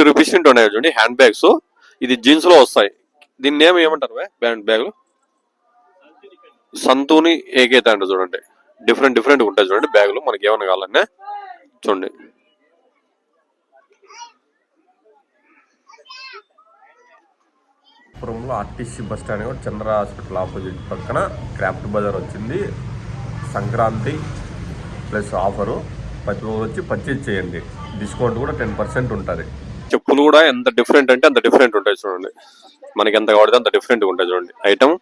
50 rupees ఉన్నాయి చూడండి hand bags. ఇది జీన్స్ లో వస్తాయి. దీని నేమ్ ఏమంటారు బ్యాండ్ బ్యాగులు? సంతూని ఏకైతే అంట చూడండి. డిఫరెంట్ డిఫరెంట్ ఉంటాయి చూడండి బ్యాగులు. మనకి ఏమైనా కావాలన్నా చూడండి. పురంలో ఆర్టీసీ బస్ స్టాండ్ కూడా చంద్ర హాస్పిటల్ ఆపోజిట్ పక్కన క్రాఫ్ట్ బజార్ వచ్చింది. Sankranti plus offer. ప్రతి రోజు వచ్చి పర్చేజ్ చేయండి. డిస్కౌంట్ కూడా 10% ఉంటుంది. చెప్పులు కూడా ఎంత డిఫరెంట్ అంటే అంత డిఫరెంట్ ఉంటాయి చూడండి. మనకి ఎంత కావాలంటే అంత డిఫరెంట్ ఉంటాయి చూడండి. ఐటమ్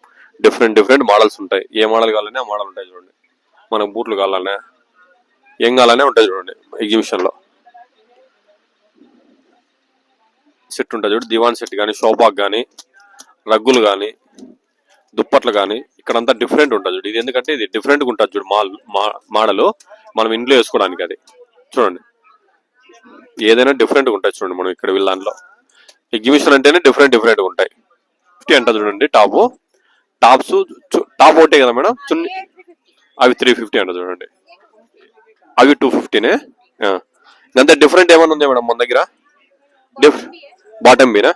డిఫరెంట్ డిఫరెంట్ మోడల్స్ ఉంటాయి. ఏ మోడల్ కావాలనే ఆ మోడల్ ఉంటాయి చూడండి. మనకు బూట్లు కావాలనే ఏం కావాలనే ఉంటాయి చూడండి. ఎగ్జిబిషన్ లో సెట్ ఉంటుంది చూడండి. దివాన్ సెట్ కానీ, షోపాక్ కానీ, రగ్గులు కానీ, దుప్పట్లు కానీ ఇక్కడంతా డిఫరెంట్ ఉంటుంది చూడు. ఇది ఎందుకంటే ఇది డిఫరెంట్గా ఉంటుంది చూడు. మోడల్ మనం ఇంట్లో వేసుకోవడానికి. అది చూడండి ఏదైనా డిఫరెంట్గా ఉంటుంది చూడండి. మనం ఇక్కడ వీళ్ళలో ఎగ్జిబిషన్ అంటేనే డిఫరెంట్ డిఫరెంట్గా ఉంటాయి. 50 అంట చూడండి. టాప్స్ టాప్ ఒకటే కదా మేడం చున్నీ. అవి 350 అంట చూడండి. అవి 250నే. ఇదంతా డిఫరెంట్ ఏమైనా ఉంది మేడం మన దగ్గర? బాటమ్ బీనా?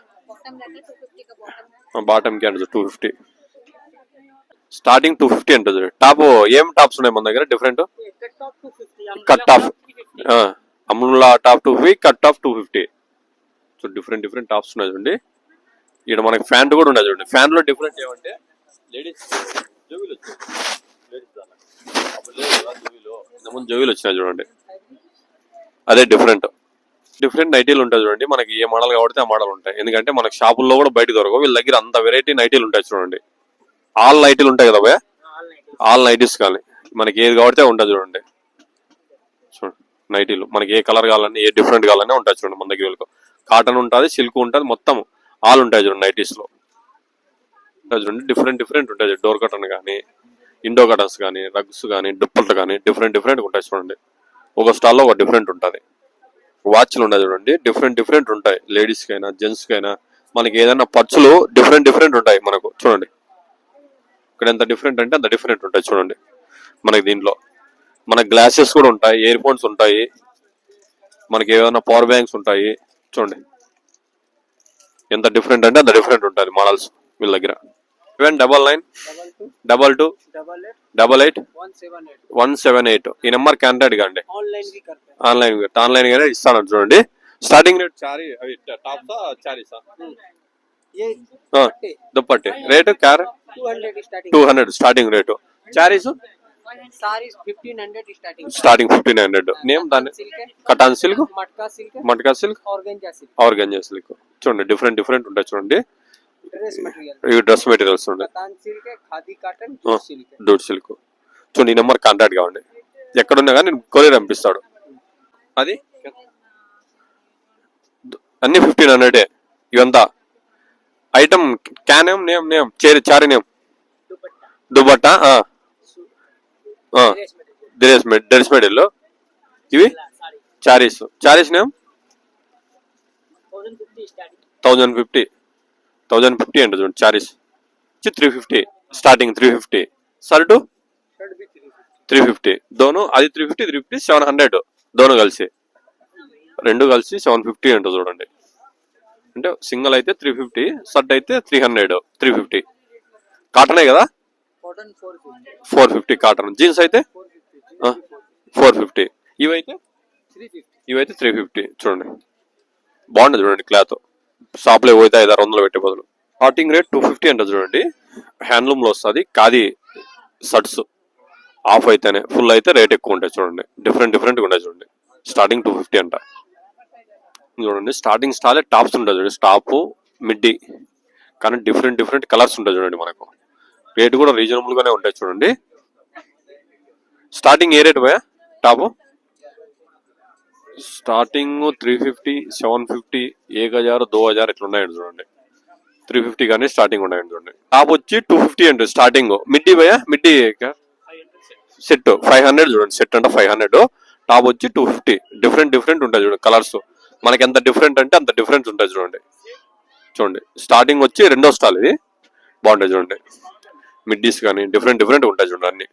బాటమ్ కి అంట 250. స్టార్టింగ్ 250 అంట చూడండి. టాప్ ఏం టాప్స్ ఉన్నాయి మన దగ్గర డిఫరెంట్? కట్ టాప్, అమ్ముల్లా top 250, cut top 250. So different different tops ఉన్నాయి చూడండి. ఇక్కడ మనకి ఫ్యాంట్ కూడా ఉన్నాయి చూడండి. ఫ్యాన్ లో డిఫరెంట్ ఏమంటే లేడీస్ జోవీలు వచ్చాయి. జోవీలు వచ్చినాయి చూడండి. అదే డిఫరెంట్ డిఫరెంట్ నైటీలు ఉంటాయి చూడండి. మనకి ఏ మోడల్ కాబట్టి ఆ మోడల్ ఉంటాయి. ఎందుకంటే మనకి షాపుల్లో కూడా బయట దొరకవు. వీళ్ళ దగ్గర అంత వెరైటీ నైటీలు ఉంటాయి చూడండి. ఆల్ నైటీలు ఉంటాయి కదా భయ. ఆల్ నైటీస్ కానీ మనకి ఏది కాబట్టి ఉంటుంది చూడండి. చూడండి నైటీలు మనకి ఏ కలర్ కావాలని ఏ డిఫరెంట్ కావాలని ఉంటాయి చూడండి. మన దగ్గర వీళ్ళకి కాటన్ ఉంటుంది, సిల్క్ ఉంటుంది, మొత్తం ఆల్ ఉంటాయి చూడండి. నైటీస్ లో చూడండి డిఫరెంట్ డిఫరెంట్ ఉంటాయి. డోర్ కటన్ కానీ, ఇండో కటన్స్ కానీ, రగ్స్ కానీ, దుప్పట్లు కానీ డిఫరెంట్ డిఫరెంట్ ఉంటాయి చూడండి. ఒక స్టాల్లో ఒక డిఫరెంట్ ఉంటుంది. వాచ్లు ఉన్నాయి చూడండి. డిఫరెంట్ డిఫరెంట్ ఉంటాయి. లేడీస్ కైనా జెంట్స్ కైనా మనకి ఏదైనా పర్చులు డిఫరెంట్ డిఫరెంట్ ఉంటాయి మనకు చూడండి. ఇక్కడ ఎంత డిఫరెంట్ అంటే అంత డిఫరెంట్ ఉంటాయి చూడండి. మనకి దీంట్లో మనకి గ్లాసెస్ కూడా ఉంటాయి, ఇయర్ ఫోన్స్ ఉంటాయి, మనకి ఏదైనా పవర్ బ్యాంక్స్ ఉంటాయి చూడండి. ఎంత డిఫరెంట్ అంటే అంత డిఫరెంట్ ఉంటుంది మోడల్స్ వీళ్ళ దగ్గర. 799 22 88 178 ఈ నెంబర్ కాంటాక్ట్ కండి. ఆన్లైన్ గానే ఇస్తాను చూడండి. స్టార్టింగ్ రేట్ దుప్పట్టి రేటు 200 స్టార్టింగ్ రేటు. చారీస్ స్టార్టింగ్ 1500. నేమ్ దాన్ని cotton silk, matka silk, organza silk చూడండి. డిఫరెంట్ డిఫరెంట్ ఉంటాయి చూడండి. ఇవి డ్రెస్ మెటీరియల్స్ ఉంటాయి. డూట్ సిల్క్ చూడండి. ఈ నెంబర్ కాంటాక్ట్ కావండి. ఎక్కడున్నా కానీ నేను కొరియర్ పంపిస్తాడు. అది అన్ని 1500. ఇవంతా ఐటమ్ క్యాన్ నేమ్ చారీ నేమ్ దుబట్టా డ్రెస్ మెటీరియల్. ఇవి చారీస్ నేమ్ 1050 అంట చూడండి. చారీస్ 350 స్టార్టింగ్ 350. షర్టు 350 దోను. అది 350 700 దోను కలిసి రెండు కలిసి 750 అంట చూడండి. అంటే సింగిల్ అయితే 350, షర్ట్ అయితే 300 350. కాటనే కదా 450 కాటన్. జీన్స్ అయితే 450. ఇవైతే 350 చూడండి. బాగుంటుంది చూడండి క్లాత్. షాప్ లో పోతే 500-600 పెట్టే బదులు. స్టార్టింగ్ రేట్ 250 అంట చూడండి. హ్యాండ్లూమ్ లో వస్తుంది. ఖాదీ షర్ట్స్ ఆఫ్ అయితేనే, ఫుల్ అయితే రేట్ ఎక్కువ ఉంటాయి చూడండి. డిఫరెంట్ డిఫరెంట్ ఉంటాయి చూడండి. స్టార్టింగ్ 250 అంట చూడండి. స్టార్టింగ్ స్టాలే టాప్స్ ఉంటాయి చూడండి. టాప్ మిడ్డీ కానీ డిఫరెంట్ డిఫరెంట్ కలర్స్ ఉంటాయి చూడండి. మనకు రేట్ కూడా రీజనబుల్ గానే ఉంటాయి చూడండి. స్టార్టింగ్ ఏ రేట్ పోయా టాప్? స్టార్టింగ్ 350, 750, 1000, 2000 ఇట్లా ఉన్నాయండి చూడండి. 350 కానీ స్టార్టింగ్ ఉన్నాయండి చూడండి. టాప్ వచ్చి 250 అండి స్టార్టింగ్. మిడ్డీ పోయా మిడ్డీ సెట్ 500 చూడండి. సెట్ అంటే 500. టాప్ వచ్చి 250. డిఫరెంట్ డిఫరెంట్ ఉంటాయి చూడండి కలర్స్. మనకి ఎంత డిఫరెంట్ అంటే అంత డిఫరెన్స్ ఉంటాయి చూడండి. స్టార్టింగ్ వచ్చి రెండో స్టాల్. ఇది బాగుంటాయి చూడండి. మిడ్డీస్ కానీ డిఫరెంట్ డిఫరెంట్ ఉంటాయి చూడండి. అన్ని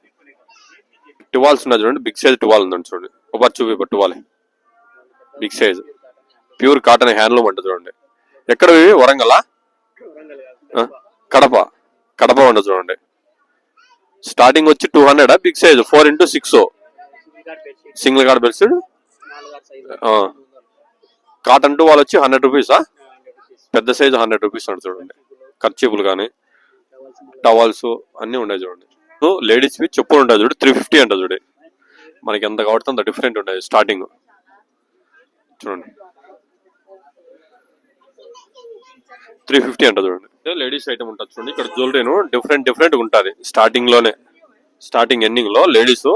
టువాల్స్ ఉన్నాయి చూడండి. బిగ్ సైజ్ టువాల్ ఉందండి చూడండి. ఒకటి చూపి towel big size pure cotton handloom ఉంటుంది చూడండి. ఎక్కడ వరంగల్, కడప, కడప ఉంటుంది చూడండి. స్టార్టింగ్ వచ్చి 200 బిగ్ సైజ్ 4x6 సింగిల్ కార్డ్ బెడ్షీట్. కాటన్ టు వాళ్ళు వచ్చి 100 రూపీసా, పెద్ద సైజు 100 రూపీస్ అంట చూడండి. ఖర్చీపులు కానీ టవల్స్ అన్ని ఉన్నాయి చూడండి. లేడీస్ వి చెప్పులు ఉంటాయి చూడు 350 అంట చూడండి. మనకి ఎంత కాబట్టి అంత డిఫరెంట్ ఉంటాయి స్టార్టింగ్ చూడండి. 350 అంట చూడండి. లేడీస్ ఐటమ్ ఉంటుంది చూడండి. ఇక్కడ జ్యువెలరీను డిఫరెంట్ ఉంటుంది. స్టార్టింగ్ ఎండింగ్ లో లేడీస్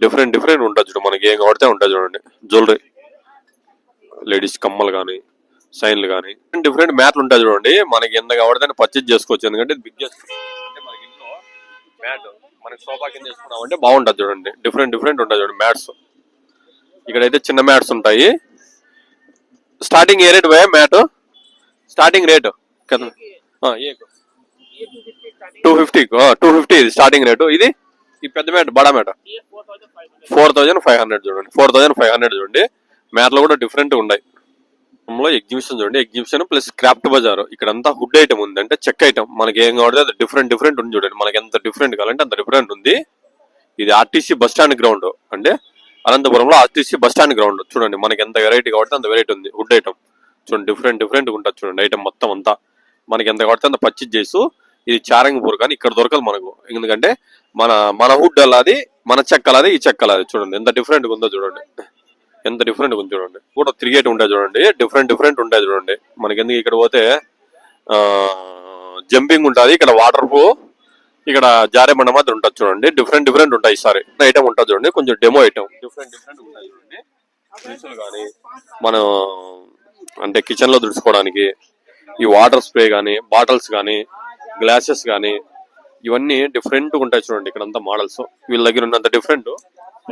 డిఫరెంట్ ఉంటుంది చూడండి. మనకి ఏం కాబడితే ఉంటుంది చూడండి. జ్యువెలరీ లేడీస్ కమ్మలు కానీ సైన్లు కానీ డిఫరెంట్ మ్యాట్లు ఉంటాయి చూడండి. మనకి ఎంత కాబడితే పర్చేజ్ చేసుకోవచ్చు. ఎందుకంటే బిగ్గెస్ట్ అంటే మనకి ఇంట్లో మ్యాట్ మనకి సోఫా కింద వేసుకున్నామంటే బాగుంటుంది చూడండి. డిఫరెంట్ ఉంటాయి చూడండి మ్యాట్స్. ఇక్కడైతే చిన్న మ్యాట్స్ ఉంటాయి. స్టార్టింగ్ ఏ రేట్ పోయా మ్యాట్? స్టార్టింగ్ రేటు కదా 250 ఇది స్టార్టింగ్ రేటు. ఇది ఈ పెద్ద మ్యాట్ బడా మ్యాట్ 4500 చూడండి. 4500 చూడండి. మ్యాట్లు కూడా డిఫరెంట్ ఉన్నాయి. ఎగ్జిబిషన్ చూడండి. ఎగ్జిబిషన్ ప్లస్ క్రాఫ్ట్ బజార్. ఇక్కడ అంతా హుడ్ ఐటమ్ ఉంది, అంటే చెక్ ఐటమ్. మనకి ఏం కావాలి అది డిఫరెంట్ ఉంది చూడండి. మనకి ఎంత డిఫరెంట్ కావాలంటే అంత డిఫరెంట్ ఉంది. ఇది ఆర్టీసీ బస్ స్టాండ్ గ్రౌండ్, అంటే అనంతపురంలో ఆర్టీసీ బస్ స్టాండ్ గ్రౌండ్ చూడండి. మనకి ఎంత వెరైటీ కాబట్టి అంత వెరైటీ ఉంది. హుడ్ ఐటమ్ చూడండి. డిఫరెంట్ ఉంటుంది చూడండి. ఐటమ్ మొత్తం అంతా మనకి ఎంత కాబట్టి అంత పర్చేజ్ చేసు. ఇది చారంగపూర్ కానీ ఇక్కడ దొరకదు మనకు. ఎందుకంటే మన హుడ్ అలాది, మన చెక్క అలాది, ఈ చెక్క అలాది చూడండి. ఎంత డిఫరెంట్ ఉందో చూడండి. ఎంత డిఫరెంట్ ఉంది చూడండి. కూడా 3 ఉంటాయి చూడండి. డిఫరెంట్ ఉంటాయి చూడండి. మనకి ఎందుకు ఇక్కడ పోతే జంపింగ్ ఉంటుంది, ఇక్కడ వాటర్ ప్రూఫ్, ఇక్కడ జారే బండ మాత్రం ఉంటుంది చూడండి. డిఫరెంట్ ఉంటాయి. ఈసారి ఐటమ్ ఉంటుంది చూడండి. కొంచెం డెమో ఐటమ్ డిఫరెంట్ ఉంటాయి చూడండి. డ్రెస్సులు కానీ మనం అంటే కిచెన్ లో దుడుచుకోవడానికి ఈ వాటర్ స్ప్రే కానీ, బాటిల్స్ కానీ, గ్లాసెస్ కానీ ఇవన్నీ డిఫరెంట్ ఉంటాయి చూడండి. ఇక్కడ అంతా మోడల్స్ వీళ్ళ దగ్గర ఉన్నంత డిఫరెంట్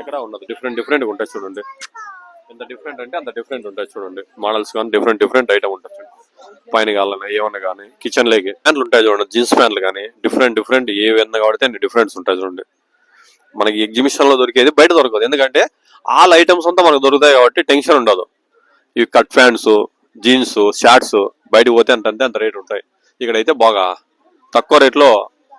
ఎక్కడ ఉన్నది. డిఫరెంట్ ఉంటాయి చూడండి. ఎంత డిఫరెంట్ అంటే అంత డిఫరెంట్ ఉంటాయి చూడండి. మోడల్స్ కానీ డిఫరెంట్ ఐటమ్ ఉంటుంది చూడండి. పైన కావాలన్నా ఏమన్నా కానీ కిచెన్ లేకి ఫ్యాన్లు ఉంటాయి చూడండి. జీన్స్ ఫ్యాన్లు కానీ డిఫరెంట్ ఏవన్నా కాబట్టి అన్ని డిఫరెంట్స్ ఉంటాయి చూడండి. మనకి ఎగ్జిబిషన్ లో దొరికేది బయట దొరకదు. ఎందుకంటే ఆల్ ఐటమ్స్ అంతా మనకు దొరుకుతాయి కాబట్టి టెన్షన్ ఉండదు. ఈ కట్ ఫ్యాన్స్, జీన్స్, షార్ట్స్ బయటకు పోతే అంత రేట్ ఉంటాయి. ఇక్కడైతే బాగా తక్కువ రేట్లో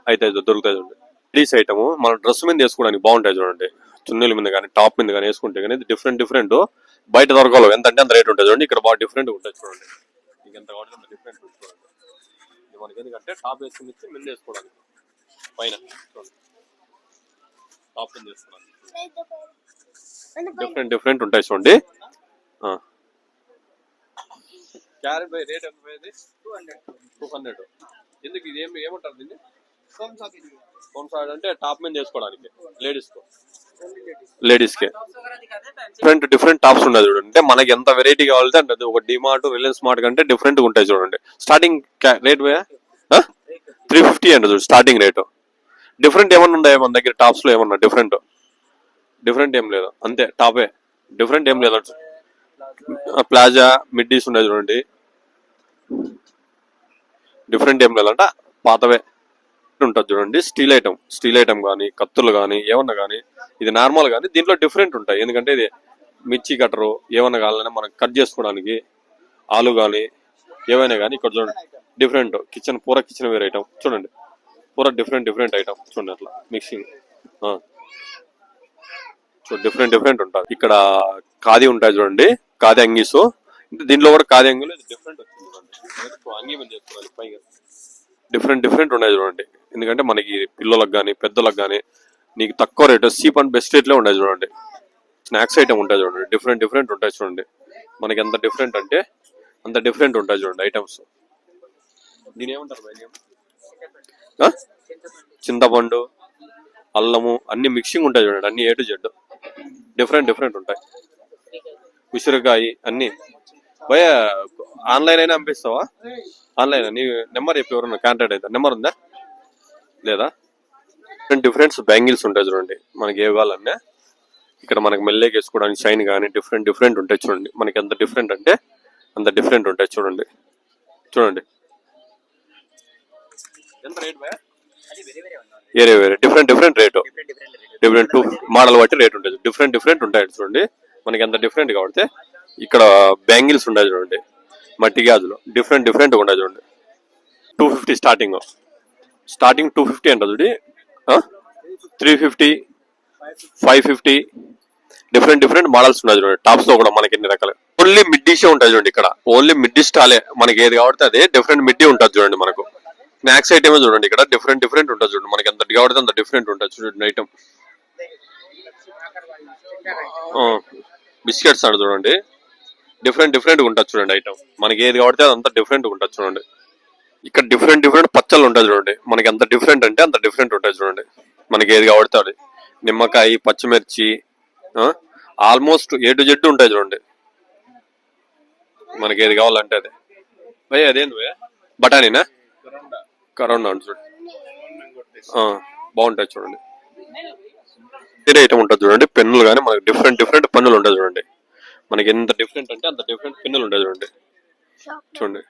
అయితే దొరుకుతాయి చూడండి. లేడీస్ ఐటమ్ మన డ్రెస్ మీద వేసుకోవడానికి బాగుంటాయి చూడండి. చున్నీల మీద కానీ టాప్ మీద కానీ వేసుకుంటే కానీ డిఫరెంట్ బయట దొరకవు. ఎంత అంటే అంత రేట్ ఉంటుంది చూడండి. ఇక్కడ బాగా డిఫరెంట్ ఉంటాయి చూడండి. మీకు ఎంత కావాలి అంత డిఫరెంట్ చూడండి. ఇది మనకి ఎందుకంటే టాప్ వేసుకుని ఇచ్చి మీద వేసుకోవడానికి పైన టాప్ మీద వేసుకోవడానికి డిఫరెంట్ ఉంటాయి చూడండి. క్యారెట్ బై రేట్ ఎంత పోయేది? 200. ఎందుకు ఇది ఏమంటారు దీన్ని? హోమ్ సాయిడ్ అంటే టాప్ మీద వేసుకోవడానికి లేడీస్ కి డిఫరెంట్ టాప్స్ ఉన్నాయి చూడండి. అంటే మనకి ఎంత వెరైటీ కావాలంటే అంటే ఒక డిమార్ట్, రిలయన్స్ మార్ట్ కంటే డిఫరెంట్ ఉంటాయి చూడండి. స్టార్టింగ్ రేట్ 350 అండి చూడండి స్టార్టింగ్ రేటు. డిఫరెంట్ ఏమన్నా ఉన్నాయా మన దగ్గర టాప్స్ లో? ఏమన్నా డిఫరెంట్ ఏం లేదు, అంతే టాపే. డిఫరెంట్ ఏం లేదు. ప్లాజా, మిడ్డీస్ ఉన్నాయి చూడండి. డిఫరెంట్ ఏం లేదంట, పాతవే ఉంటుంది చూడండి. స్టీల్ ఐటమ్ కానీ, కత్తులు కానీ ఏమన్నా కానీ ఇది నార్మల్ కానీ దీంట్లో డిఫరెంట్ ఉంటాయి. ఎందుకంటే ఇది మిర్చి కట్టరు ఏమన్నా కావాలన్నా మనం కట్ చేసుకోవడానికి, ఆలు కానీ ఏవైనా కానీ ఇక్కడ చూడండి. డిఫరెంట్ పూరా కిచెన్ వేర్ ఐటమ్ చూడండి. పూరా డిఫరెంట్ ఐటమ్ చూడండి. అట్లా మిక్సింగ్ డిఫరెంట్ ఉంటుంది. ఇక్కడ ఖాదీ ఉంటాయి చూడండి. ఖాదీ అంగీస్. దీంట్లో కూడా ఖాదీ అంగీలు డిఫరెంట్ వచ్చింది చూడండి. అంగీ మీద చేసుకోవాలి పైగా. డిఫరెంట్ ఉన్నాయి చూడండి. ఎందుకంటే మనకి పిల్లలకు కానీ పెద్దలకు కానీ నీకు తక్కువ రేట్, చీప్ అండ్ బెస్ట్ రేట్లో ఉన్నాయి చూడండి. స్నాక్స్ ఐటమ్ ఉంటాయి చూడండి. డిఫరెంట్ ఉంటాయి చూడండి. మనకి ఎంత డిఫరెంట్ అంటే అంత డిఫరెంట్ ఉంటాయి చూడండి ఐటమ్స్. దీని ఏమంటారు? చింతపండు, అల్లము అన్ని మిక్సింగ్ ఉంటాయి చూడండి. అన్ని A to Z డిఫరెంట్ ఉంటాయి. ఉసిరికాయ అన్ని. భయ ఆన్లైన్ అయినా పంపిస్తావా? ఆన్లైన్ నీ నెంబర్ చెప్పి ఎవరన్నా కాంటాక్ట్ అవుతారు. నెంబర్ ఉందా లేదా? డిఫరెంట్ బ్యాంగిల్స్ ఉంటాయి చూడండి. మనకి ఏ కావాలన్నా ఇక్కడ మనకి మెల్లేకి వేసుకోవడానికి షైన్ కానీ డిఫరెంట్ ఉంటాయి చూడండి. మనకి ఎంత డిఫరెంట్ అంటే అంత డిఫరెంట్ ఉంటాయి చూడండి. ఎంత రేట్ భయ? వేరే డిఫరెంట్ రేటు. డిఫరెంట్ మోడల్ బట్టి రేట్ ఉంటుంది. డిఫరెంట్ ఉంటాయి చూడండి. మనకి ఎంత డిఫరెంట్ కాబట్టి ఇక్కడ బ్యాంగిల్స్ ఉంటాయి చూడండి, మట్టి గాజులు డిఫరెంట్ డిఫరెంట్ ఉంటాయి చూడండి. 250 స్టార్టింగ్, 250 అంట చూడి. 350, 550 డిఫరెంట్ డిఫరెంట్ మోడల్స్ ఉన్నాయి చూడండి. టాప్స్ లో కూడా మనకి ఎన్ని రకాలు. ఓన్లీ మిడ్డీసే ఉంటాయి చూడండి. ఇక్కడ ఓన్లీ మిడ్డీ స్టాలే, మనకి ఏది కాబట్టి అదే డిఫరెంట్ మిడ్డీ ఉంటుంది చూడండి. మనకు స్నాక్స్ ఐటమే చూడండి, ఇక్కడ డిఫరెంట్ డిఫరెంట్ ఉంటుంది చూడండి. మనకి ఎంత కాబట్టి అంత డిఫరెంట్ ఉంటుంది చూడండి ఐటమ్. బిస్కెట్స్ అంట చూడండి, డిఫరెంట్ డిఫరెంట్ ఉంటుంది చూడండి ఐటమ్. మనకి ఏది కాబట్టి అంత డిఫరెంట్ ఉంటుంది చూడండి. ఇక్కడ డిఫరెంట్ డిఫరెంట్ పచ్చళ్ళు ఉంటాయి చూడండి. మనకి ఎంత డిఫరెంట్ అంటే అంత డిఫరెంట్ ఉంటాయి చూడండి. మనకి ఏది కాబట్టి అది. నిమ్మకాయ, పచ్చిమిర్చి, ఆల్మోస్ట్ A to Z ఉంటాయి చూడండి. మనకి ఏది కావాలంటే అదే. భయ్ అదేంది బఠానీనా? కరోనా చూడండి, బాగుంటాయి చూడండి. వేరే ఐటమ్ ఉంటుంది చూడండి. పెన్నులు కానీ మనకి డిఫరెంట్ డిఫరెంట్ పెన్నులు ఉంటాయి చూడండి. మనకి ఎంత డిఫరెంట్ అంటే అంత డిఫరెంట్ పెన్నులు ఉంటాయి చూడండి. చూడండి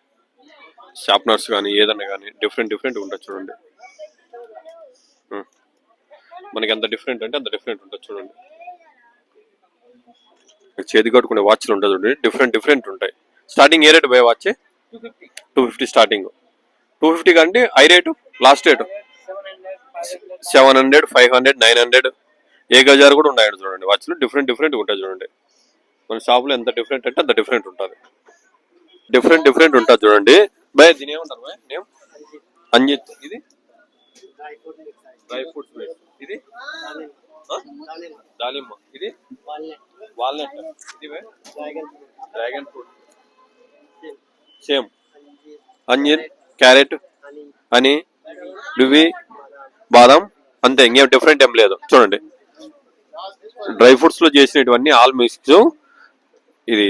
షార్ప్నర్స్ కానీ ఏదన్నా కానీ డిఫరెంట్ డిఫరెంట్ ఉంటుంది చూడండి. మనకి ఎంత డిఫరెంట్ అంటే అంత డిఫరెంట్ ఉంటుంది చూడండి. చేతి కట్టుకునే వాచ్లు ఉంటాయి చూడండి, డిఫరెంట్ డిఫరెంట్ ఉంటాయి. స్టార్టింగ్ ఏ రేటు పోయే వాచ్? 250 స్టార్టింగ్. 250 కంటే హై రేటు, లాస్ట్ రేటు 700, 500, 900, ఏ గజారు కూడా ఉన్నాయి చూడండి. వాచ్లు డిఫరెంట్ డిఫరెంట్ ఉంటాయి చూడండి. మన షాపులో ఎంత డిఫరెంట్ అంటే అంత డిఫరెంట్ ఉంటుంది. డిఫరెంట్ డిఫరెంట్ ఉంటుంది చూడండి. భయ దీని ఏమంటారు భయ నేమ్? అంజిత్. ఇది డ్రై ఫ్రూట్స్, ఇది దాలిమ్మ, ఇది వాల్నట్, ఇది డ్రాగన్ ఫ్రూట్, సేమ్ అంజీర్, క్యారెట్, హనీ, లువి, బాదం, అంతే. ఇంకేం డిఫరెంట్ ఏం లేదు చూడండి. డ్రై ఫ్రూట్స్ లో చేసినటువన్నీ ఆల్ మిక్స్. ఇది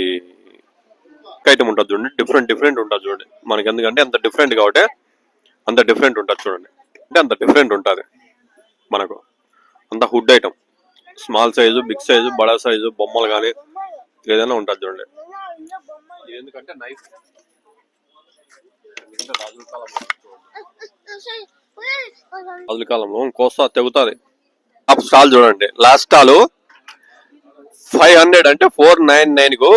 ఐటమ్ ఉంటుంది చూడండి, డిఫరెంట్ డిఫరెంట్ ఉంటుంది చూడండి. మనకి ఎందుకంటే అంత డిఫరెంట్ కాబట్టి అంత డిఫరెంట్ ఉంటుంది చూడండి. అంటే అంత డిఫరెంట్ ఉంటుంది మనకు. అంత హుడ్ item, small size, big size, బడా సైజు, బొమ్మలు కానీ ఏదైనా ఉంటుంది చూడండి. ఇది ఎందుకంటే నైఫ్, ఎందుకంటే రాజుల కాలంలో కోస్తా తెగుతుంది. స్టాల్ చూడండి, లాస్ట్ స్టాల్ 500 అంటే 499 కు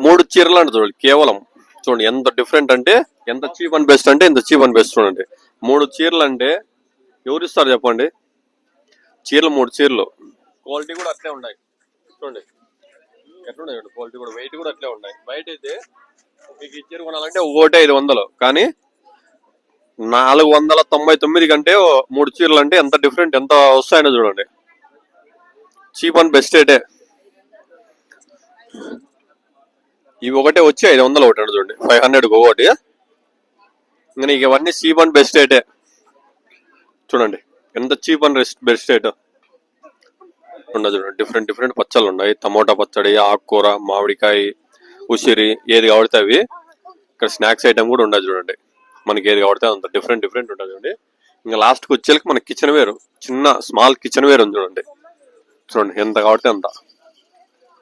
3 చీరలు అంటే చూడండి. కేవలం చూడండి ఎంత డిఫరెంట్ అంటే, ఎంత చీప్ అండ్ బెస్ట్ అంటే ఎంత చీప్ అండ్ బెస్ట్ చూడండి. 3 చీరలు అంటే ఎవరు ఇస్తారు చెప్పండి? చీరలు 3 చీరలు, క్వాలిటీ కూడా అట్లే ఉన్నాయి చూడండి. ఎట్లున్నాయి చూడండి క్వాలిటీ కూడా, వెయిట్ కూడా అట్లే ఉన్నాయి. బయట అయితే మీకు ఈ చీర కొనాలంటే ఒకటి 500, కానీ 499 కంటే 3 చీరలు అంటే ఎంత డిఫరెంట్, ఎంత వస్తాయో చూడండి. చీప్ అండ్ బెస్ట్ రేటే. ఇవి ఒకటే వచ్చి 500 ఒకటి చూడండి, 500 ఒకటి. ఇంకా నీకు ఇవన్నీ చీప్ అండ్ బెస్ట్ రేటే చూడండి. ఎంత చీప్ అండ్ బెస్ట్ రేట్ ఉండదు చూడండి. డిఫరెంట్ డిఫరెంట్ పచ్చళ్ళు ఉన్నాయి. టమోటా పచ్చడి, ఆకుకూర, మామిడికాయ, ఉసిరి, ఏది కావడితే అవి. ఇక్కడ స్నాక్స్ ఐటమ్ కూడా ఉండదు చూడండి. మనకి ఏది కావడితే అంత డిఫరెంట్ డిఫరెంట్ ఉంటుంది చూడండి. ఇంకా లాస్ట్కి వచ్చేకి మనకి కిచెన్ వేర్, చిన్న స్మాల్ కిచెన్ వేర్ ఉంది చూడండి. చూడండి ఎంత కావడితే అంత.